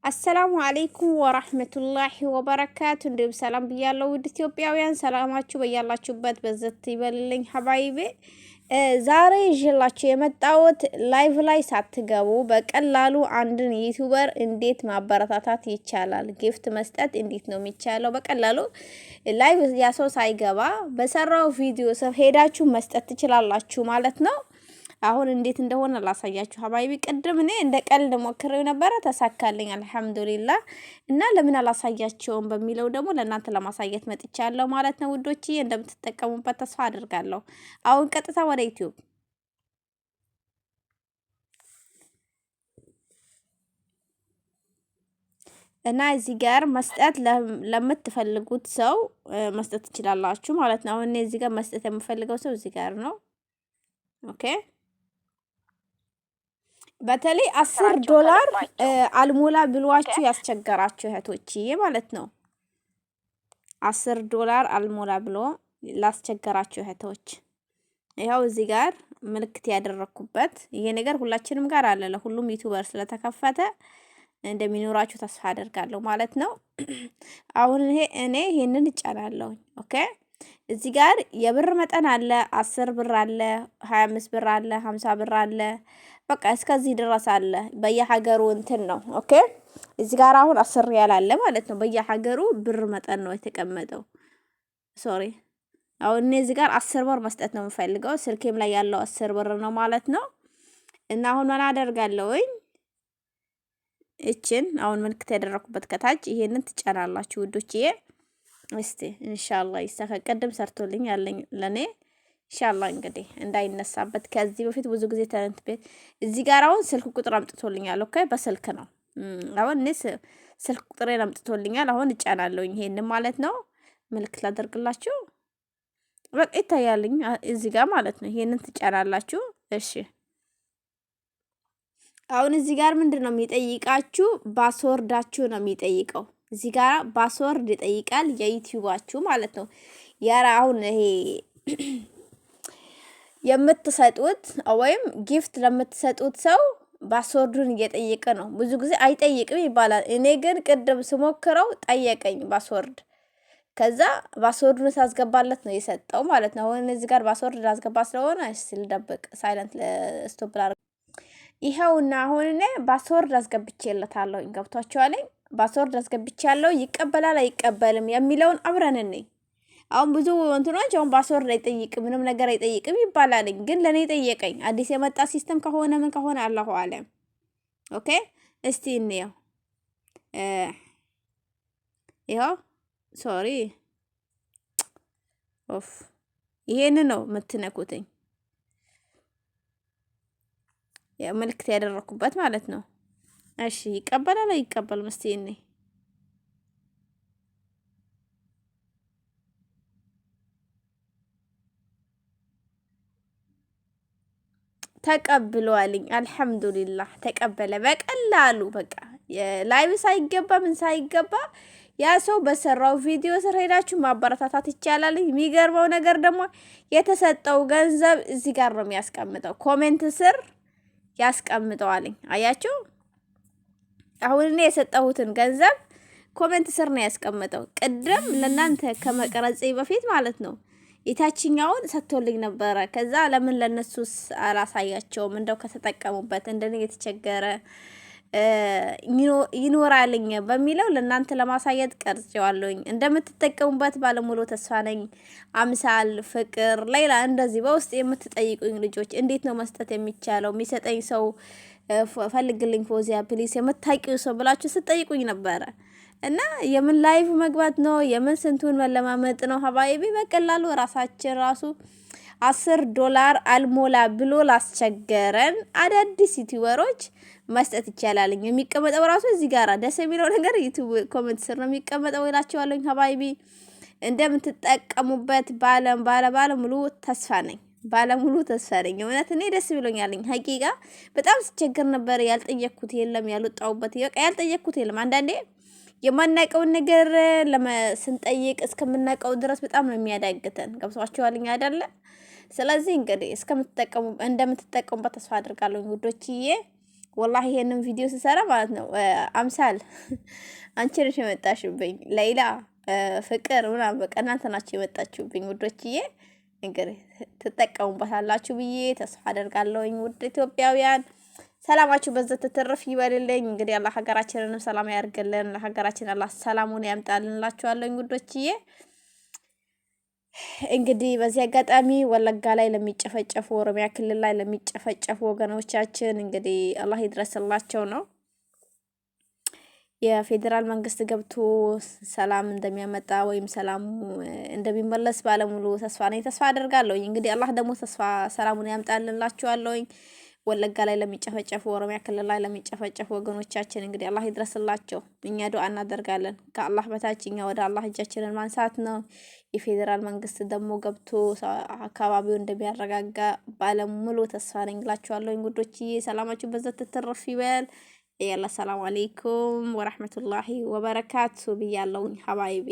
አሰላሙ አለይኩም ወራህመቱላሂ ወበረካቱ። እንዲሁም ሰላም ብያለሁ ውድ ኢትዮጵያውያን፣ ሰላማችሁ በያላችሁበት በዘት ይበልልኝ ሀባይቤ። ዛሬ ይዤላችሁ የመጣሁት ላይቭ ላይ ሳትገቡ በቀላሉ አንድን ዩቲዩበር እንዴት ማበረታታት ይቻላል፣ ጊፍት መስጠት እንዴት ነው የሚቻለው፣ በቀላሉ ላይቭ ያ ሰው ሳይገባ በሰራው ቪዲዮ ሄዳችሁ መስጠት ትችላላችሁ ማለት ነው። አሁን እንዴት እንደሆነ ላሳያችሁ ሀባይቢ። ቅድም እኔ እንደ ቀልድ ሞክሬው ነበረ፣ ተሳካልኝ አልሐምዱሊላህ። እና ለምን አላሳያቸውም በሚለው ደግሞ ለእናንተ ለማሳየት መጥቻለሁ ማለት ነው ውዶች። እንደምትጠቀሙበት ተስፋ አድርጋለሁ። አሁን ቀጥታ ወደ ዩቲዩብ እና እዚህ ጋር መስጠት ለምትፈልጉት ሰው መስጠት ትችላላችሁ ማለት ነው። አሁን እዚህ ጋር መስጠት የምፈልገው ሰው እዚህ ጋር ነው። ኦኬ በተለይ $10 አልሞላ ብሏችሁ ያስቸገራችሁ እህቶችዬ ማለት ነው። $10 አልሞላ ብሎ ላስቸገራችሁ እህቶች ይኸው እዚህ ጋር ምልክት ያደረኩበት ይሄ ነገር ሁላችንም ጋር አለ። ለሁሉም ዩቲዩበር ስለተከፈተ እንደሚኖራችሁ ተስፋ አደርጋለሁ ማለት ነው። አሁን እኔ ይሄንን እጫናለሁ። ኦኬ እዚህ ጋር የብር መጠን አለ። 10 ብር አለ፣ 25 ብር አለ፣ 50 ብር አለ። በቃ እስከዚህ ድረስ አለ። በየሀገሩ እንትን ነው። ኦኬ እዚህ ጋር አሁን 10 ሪያል አለ ማለት ነው። በየሀገሩ ብር መጠን ነው የተቀመጠው። ሶሪ አሁን እዚህ ጋር 10 ብር መስጠት ነው የምፈልገው። ስልኬም ላይ ያለው 10 ብር ነው ማለት ነው። እና አሁን ምን አደርጋለሁኝ? እችን አሁን ምልክት ያደረኩበት ከታች ይሄንን ትጫናላችሁ ውዶችዬ። እስቲ ኢንሻአላህ ይስተካከል። ሰርቶልኝ ያለኝ ለኔ ኢንሻአላህ እንግዲህ እንዳይነሳበት ከዚህ በፊት ብዙ ጊዜ ተንት ቤት እዚህ ጋር አሁን ስልክ ቁጥር አምጥቶልኛል። ኦኬ በስልክ ነው አሁን እኔ ስልክ ቁጥሬን አምጥቶልኛል። አሁን እጫናለሁኝ ይሄንን ማለት ነው። ምልክት ላደርግላችሁ በቃ ይታያልኝ እዚህ ጋር ማለት ነው። ይሄንን ትጫናላችሁ። እሺ አሁን እዚህ ጋር ምንድነው የሚጠይቃችሁ? ፓስወርዳችሁ ነው የሚጠይቀው። እዚህ ጋር ፓስወርድ ይጠይቃል የዩቲዩባችሁ ማለት ነው። ያራ አሁን ይሄ የምትሰጡት ወይም ጊፍት ለምትሰጡት ሰው ፓስወርዱን እየጠየቀ ነው። ብዙ ጊዜ አይጠይቅም ይባላል። እኔ ግን ቅድም ስሞክረው ጠየቀኝ ፓስወርድ። ከዛ ፓስወርዱን ሳስገባለት ነው የሰጠው ማለት ነው። አሁን እዚህ ጋር ፓስወርድ ላስገባ ስለሆነ ሲልደብቅ ሳይለንት ስቶፕ ላድርግ። ይኸውና አሁን እኔ ፓስወርድ አስገብቼለታለሁ። ገብቷችኋል? ፓስወርድ አስገብቻለሁ። ይቀበላል አይቀበልም የሚለውን አብረን እንይ። አሁን ብዙ እንትኖች አሁን ፓስወርድ አይጠይቅም ምንም ነገር አይጠይቅም ይባላል። ግን ለኔ ጠየቀኝ። አዲስ የመጣ ሲስተም ከሆነ ምን ከሆነ አላሁ አለም። ኦኬ እስቲ እንየው። ይሄው ሶሪ ኦፍ ይሄን ነው የምትነኩትኝ። ምልክት ያደረኩበት ማለት ነው። እሺ ይቀበላል አይቀበልም? እስቲ እኔ ተቀብሏልኝ። አልሐምዱሊላህ ተቀበለ በቀላሉ። በቃ ላይቭ ሳይገባ ምን ሳይገባ ያ ሰው በሰራው ቪዲዮ ስር ሄዳችሁ ማበረታታት ይቻላል። የሚገርመው ነገር ደግሞ የተሰጠው ገንዘብ እዚህ ጋር ነው የሚያስቀምጠው። ኮሜንት ስር ያስቀምጠዋልኝ። አያችሁ? አሁን እኔ የሰጠሁትን ገንዘብ ኮሜንት ስር ነው ያስቀመጠው። ቅድም ለእናንተ ከመቀረጼ በፊት ማለት ነው የታችኛውን ሰጥቶልኝ ነበረ። ከዛ ለምን ለነሱስ አላሳያቸውም? እንደው ከተጠቀሙበት እንደኔ የተቸገረ ይኖራልኝ በሚለው ለእናንተ ለማሳየት ቀርጬዋለሁኝ። እንደምትጠቀሙበት ባለሙሉ ተስፋ ነኝ። አምሳል ፍቅር፣ ሌላ እንደዚህ በውስጥ የምትጠይቁኝ ልጆች እንዴት ነው መስጠት የሚቻለው የሚሰጠኝ ሰው ፈልግልኝ ፎዚያ ፕሊስ የምታውቂው ሰው ብላችሁ ስትጠይቁኝ ነበረ። እና የምን ላይቭ መግባት ነው የምን ስንቱን መለማመጥ ነው ሀባይቢ። በቀላሉ ራሳችን ራሱ $10 አልሞላ ብሎ ላስቸገረን አዳዲስ ዩቲዩበሮች መስጠት ይቻላል። የሚቀመጠው ራሱ እዚህ ጋር ደስ የሚለው ነገር ዩቲዩብ ኮሜንት ስር ነው የሚቀመጠው ይላችኋለሁ ሀባይቢ። እንደምትጠቀሙበት ባለሙሉ ተስፋ ነኝ። ባለሙሉ ተስፋ ነኝ። እውነት እኔ ደስ ብሎኛልኝ። ሀቂቃ በጣም ስቸገር ነበር። ያልጠየቅኩት የለም ያልወጣሁበት ያልጠየቅኩት የለም። አንዳንዴ የማናውቀውን ነገር ስንጠይቅ እስከምናውቀው ድረስ በጣም ነው የሚያዳግተን። ገብቷችኋልኝ አይደለ? ስለዚህ እንግዲህ እንደምትጠቀሙበት ተስፋ አድርጋለሁ ውዶችዬ። ወላሂ ይሄንን ቪዲዮ ስሰራ ማለት ነው አምሳል አንቺ ነሽ የመጣሽብኝ ሌላ ፍቅር ምናምን በቃ እናንተ ናችሁ የመጣችሁብኝ ውዶችዬ። እንግዲህ ትጠቀሙበታላችሁ ብዬ ተስፋ አደርጋለሁኝ። ውድ ኢትዮጵያውያን ሰላማችሁ በዘት ትትርፍ ይበልልኝ። እንግዲህ አላህ ሀገራችንንም ሰላም ያርግልን፣ ለሀገራችን አላህ ሰላሙን ያምጣልንላችኋለሁኝ ውዶችዬ። እንግዲህ በዚህ አጋጣሚ ወለጋ ላይ ለሚጨፈጨፉ፣ ኦሮሚያ ክልል ላይ ለሚጨፈጨፉ ወገኖቻችን እንግዲህ አላህ ይድረስላቸው ነው። የፌዴራል መንግስት ገብቶ ሰላም እንደሚያመጣ ወይም ሰላም እንደሚመለስ ባለሙሉ ተስፋ ነኝ፣ ተስፋ አደርጋለሁኝ። እንግዲህ አላህ ደግሞ ተስፋ ሰላሙን ያምጣልላችኋለሁኝ። ወለጋ ላይ ለሚጨፈጨፉ፣ ኦሮሚያ ክልል ላይ ለሚጨፈጨፉ ወገኖቻችን እንግዲህ አላህ ይድረስላቸው። እኛ ዱአ እናደርጋለን። ከአላህ በታች እኛ ወደ አላህ እጃችንን ማንሳት ነው። የፌዴራል መንግስት ደግሞ ገብቶ አካባቢው እንደሚያረጋጋ ባለሙሉ ተስፋ ነኝ እላችኋለሁ። እንግዶችዬ ሰላማችሁ በዘት ትትርፍ ይበል። ያላ ሰላም አለይኩም ወራህመቱላሂ ወበረካቱ ብያለሁኝ ሀባይቤ።